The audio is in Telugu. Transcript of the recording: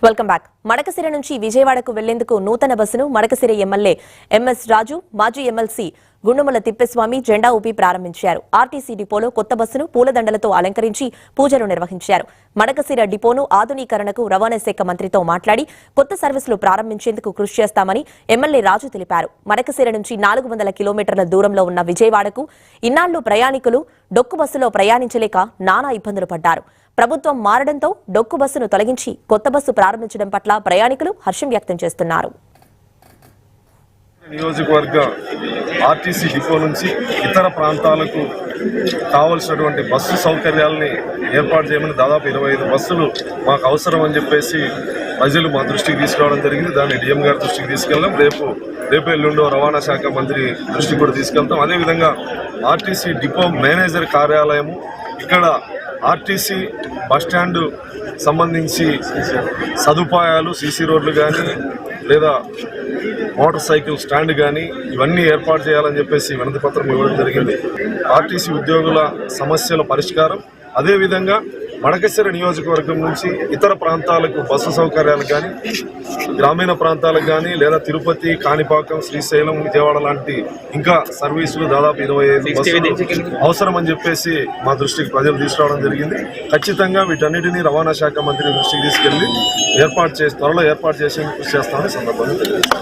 Welcome back. మడకసిర నుంచి విజయవాడకు వెళ్లేందుకు నూతన బస్సును మడకసిర ఎమ్మెల్యే ఎంఎస్ రాజు, మాజీ ఎమ్మెల్సీ గుండుమల తిప్పేస్వామి జెండా ఊపి ప్రారంభించారు. ఆర్టీసీ డిపోలో కొత్త బస్సును పూలదండలతో అలంకరించి పూజలు నిర్వహించారు. మడకసిర డిపోను ఆధునీకరణకు రవాణా శాఖ మంత్రితో మాట్లాడి కొత్త సర్వీసులు ప్రారంభించేందుకు కృషి చేస్తామని ఎమ్మెల్యే రాజు తెలిపారు. మడకసిర నుంచి 400 కిలోమీటర్ల దూరంలో ఉన్న విజయవాడకు ఇన్నాళ్లు ప్రయాణికులు డొక్కు బస్సులో ప్రయాణించలేక నానా ఇబ్బందులు పడ్డారు. ప్రభుత్వం మారడంతో డొక్కు బస్సును తొలగించి కొత్త బస్సు ప్రారంభించడం పట్ల ప్రయాణికులు హర్షం వ్యక్తం చేస్తున్నారు. నియోజకవర్గ ఆర్టీసీ డిపో నుంచి ఇతర ప్రాంతాలకు కావలసినటువంటి బస్సు సౌకర్యాలని ఏర్పాటు చేయమని దాదాపు 25 బస్సులు మాకు అవసరం అని చెప్పేసి ప్రజలు మా దృష్టికి తీసుకురావడం జరిగింది. దాన్ని డిఎం గారి దృష్టికి తీసుకెళ్దాం. రేపు ఎల్లుండో రవాణా శాఖ మంత్రి దృష్టికి కూడా తీసుకెళ్తాం. అదేవిధంగా ఆర్టీసీ డిపో మేనేజర్ కార్యాలయము, ఇక్కడ ఆర్టీసీ బస్టాండ్ సంబంధించి సదుపాయాలు, సీసీ రోడ్లు కానీ లేదా మోటార్ సైకిల్ స్టాండ్ కానీ ఇవన్నీ ఏర్పాటు చేయాలని చెప్పేసి వినతి పత్రం ఇవ్వడం జరిగింది. ఆర్టీసీ ఉద్యోగుల సమస్యల పరిష్కారం, అదేవిధంగా మడకసిర నియోజకవర్గం నుంచి ఇతర ప్రాంతాలకు బస్సు సౌకర్యాలు కానీ, గ్రామీణ ప్రాంతాలకు కానీ లేదా తిరుపతి, కాణిపాకం, శ్రీశైలం, విజయవాడ లాంటి ఇంకా సర్వీసులు దాదాపు 25 బస్సులు అవసరం అని చెప్పేసి మా దృష్టికి ప్రజలు తీసుకురావడం జరిగింది. ఖచ్చితంగా వీటన్నిటినీ రవాణా శాఖ మంత్రి దృష్టికి తీసుకెళ్లి త్వరలో ఏర్పాటు చేసేందుకు కృషి చేస్తామని సందర్భంగా తెలియజేస్తాం.